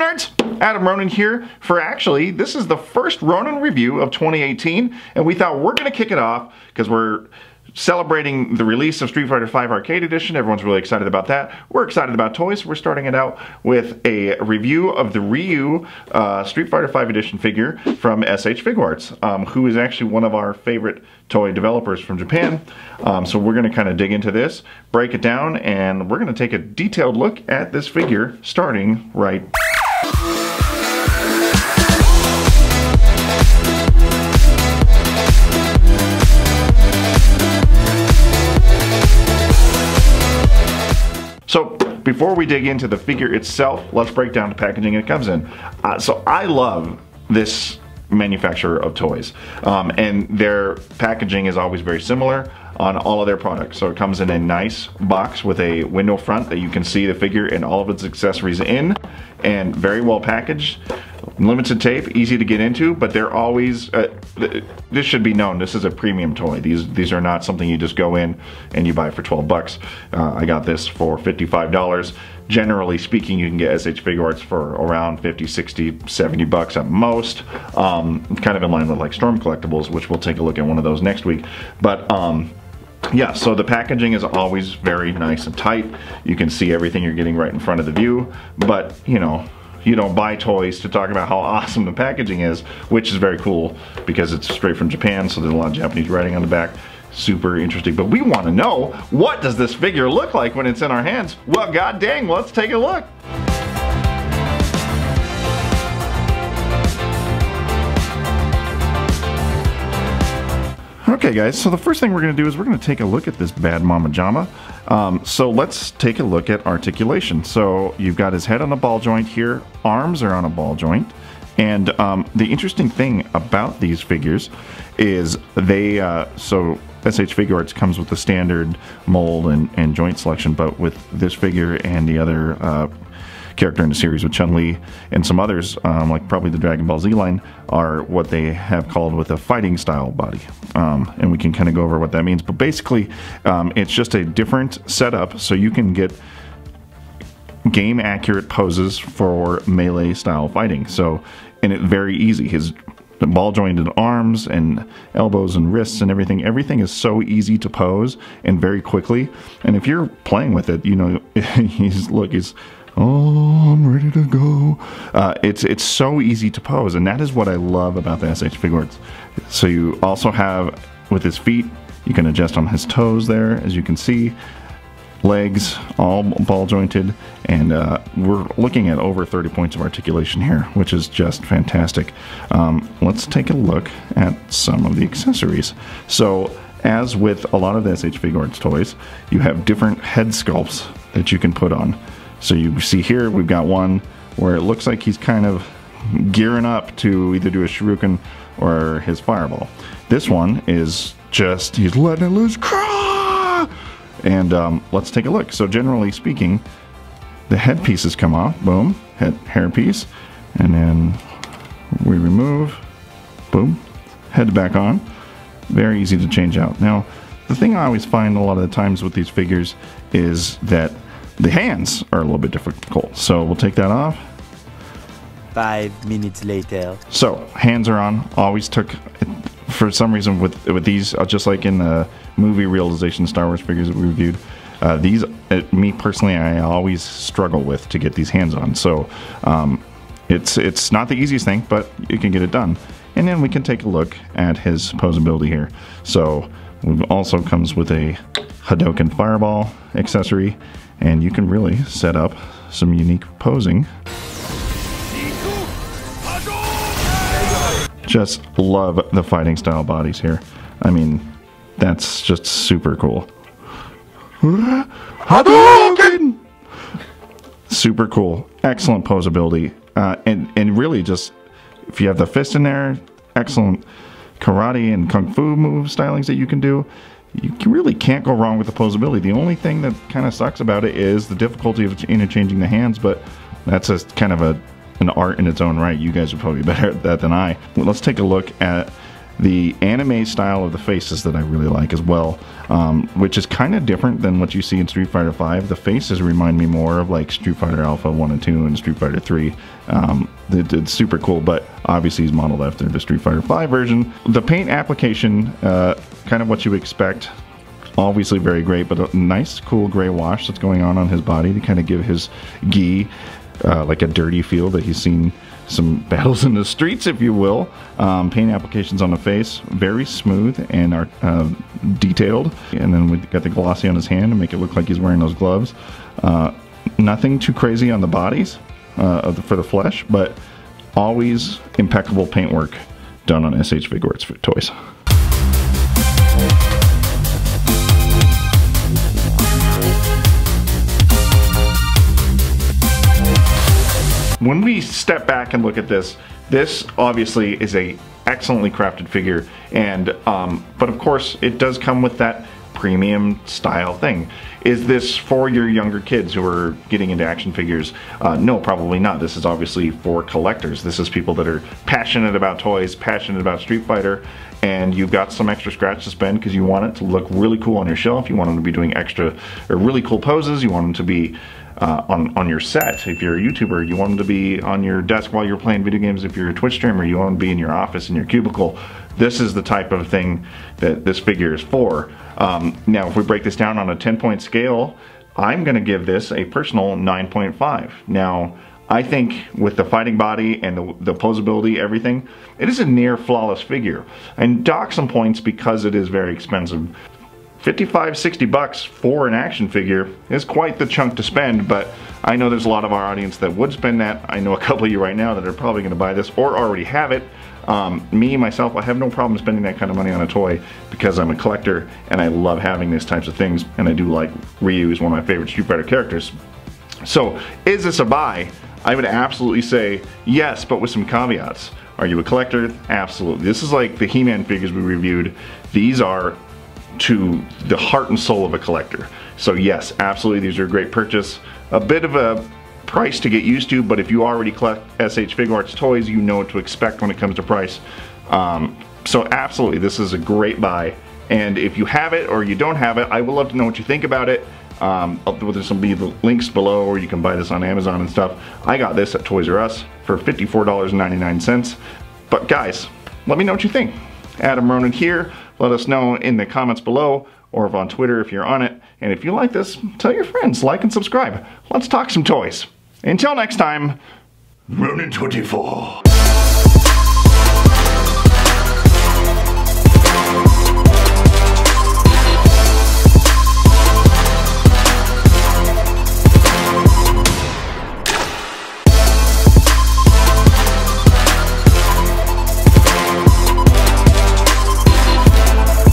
nerds! Adam Ronin here for actually, this is the first Ronin review of 2018, and we thought we're going to kick it off because we're celebrating the release of Street Fighter V Arcade Edition. Everyone's really excited about that. We're excited about toys. We're starting it out with a review of the Ryu Street Fighter V Edition figure from SH Figuarts, who is actually one of our favorite toy developers from Japan. So we're going to kind of dig into this, break it down, and we're going to take a detailed look at this figure starting right now. So before we dig into the figure itself, let's break down the packaging it comes in. So I love this manufacturer of toys, and their packaging is always very similar on all of their products. So it comes in a nice box with a window front that you can see the figure and all of its accessories in, and very well packaged. Limited tape, easy to get into, but they're always, this should be known, this is a premium toy. These are not something you just go in and you buy for 12 bucks. I got this for $55. Generally speaking, you can get SH Figuarts for around 50, 60, 70 bucks at most. Kind of in line with like Storm Collectibles, which we'll take a look at one of those next week. But yeah, so the packaging is always very nice and tight. You can see everything you're getting right in front of the view, but you know, you don't buy toys to talk about how awesome the packaging is, which is very cool because it's straight from Japan, so there's a lot of Japanese writing on the back. Super interesting, but we want to know, what does this figure look like when it's in our hands? Well, god dang, let's take a look. Okay guys, so the first thing we're going to do is we're going to take a look at this bad mama jama. So let's take a look at articulation. So you've got his head on a ball joint here, arms are on a ball joint, and the interesting thing about these figures is they, so SH Figuarts comes with the standard mold and joint selection, but with this figure and the other character in the series with Chun-Li and some others, like probably the Dragon Ball Z line, are what they have called with a fighting style body. And we can kind of go over what that means. But basically, it's just a different setup, so you can get game accurate poses for melee style fighting. So, and it's very easy. His ball jointed arms and elbows and wrists and everything is so easy to pose and very quickly. And if you're playing with it, you know, he's oh, I'm ready to go. It's so easy to pose, and that is what I love about the SH Figuarts. So you also have, with his feet, you can adjust on his toes there, as you can see. Legs, all ball jointed, and we're looking at over 30 points of articulation here, which is just fantastic. Let's take a look at some of the accessories. So, as with a lot of the SH Figuarts toys, you have different head sculpts that you can put on. So you see here, we've got one where it looks like he's kind of gearing up to either do a shuriken or his fireball. This one is just, he's letting it loose. And let's take a look. So generally speaking, the head pieces come off, boom, hair piece, and then we remove, boom, head back on. Very easy to change out. Now, the thing I always find a lot of the times with these figures is that the hands are a little bit difficult, so we'll take that off. 5 minutes later. So hands are on. Always took, for some reason with these, just like in the movie realization Star Wars figures that we reviewed, these, me personally, I always struggle with to get these hands on. So it's not the easiest thing, but you can get it done. And then we can take a look at his posability here. So it also comes with a Hadoken fireball accessory, and you can really set up some unique posing. Just love the fighting style bodies here. I mean, that's just super cool. Hadouken! Super cool. Excellent posability. And really just, if you have the fist in there, excellent karate and kung fu move stylings that you can do. You really can't go wrong with the posability. The only thing that kind of sucks about it is the difficulty of interchanging the hands, but that's a kind of an art in its own right. You guys are probably better at that than I. Well, let's take a look at the anime style of the faces that I really like as well, which is kind of different than what you see in Street Fighter V. The faces remind me more of like Street Fighter Alpha 1 and 2 and Street Fighter 3. It's super cool, but obviously he's modeled after the Street Fighter V version. The paint application, kind of what you expect. Obviously very great, but a nice cool gray wash that's going on his body to kind of give his gi like a dirty feel that he's seen some battles in the streets, if you will. Paint applications on the face, very smooth and are detailed. And then we got the glossy on his hand to make it look like he's wearing those gloves. Nothing too crazy on the bodies for the flesh, but always impeccable paintwork done on SH Figuarts toys. When we step back and look at this obviously is a excellently crafted figure, and but of course it does come with that premium style thing. Is this for your younger kids who are getting into action figures? No, probably not. This is obviously for collectors. This is people that are passionate about toys, passionate about Street Fighter, and you've got some extra scratch to spend because you want it to look really cool on your shelf. You want them to be doing extra or really cool poses. You want them to be on your set. If you're a YouTuber, you want them to be on your desk while you're playing video games. If you're a Twitch streamer, you want them to be in your office, in your cubicle. This is the type of thing that this figure is for. Now, if we break this down on a 10-point scale, I'm going to give this a personal 9.5. Now, I think with the fighting body and the posability, everything, it is a near flawless figure. And dock some points because it is very expensive. 55, 60 bucks for an action figure is quite the chunk to spend, but I know there's a lot of our audience that would spend that. I know a couple of you right now that are probably going to buy this or already have it. Myself, I have no problem spending that kind of money on a toy because I'm a collector and I love having these types of things, and I do like Ryu is one of my favorite Street Fighter characters. So, is this a buy? I would absolutely say yes, but with some caveats. Are you a collector? Absolutely. This is like the He-Man figures we reviewed. These are to the heart and soul of a collector. So yes, absolutely, these are a great purchase. A bit of a price to get used to, but if you already collect SH Figuarts toys, you know what to expect when it comes to price. So absolutely, this is a great buy. And if you have it or you don't have it, I would love to know what you think about it. There's some links below, or you can buy this on Amazon and stuff. I got this at Toys R Us for $54.99. But guys, let me know what you think. Adam Ronin here. Let us know in the comments below, or on Twitter if you're on it. And if you like this, tell your friends, like and subscribe. Let's talk some toys. Until next time, Ronin 24.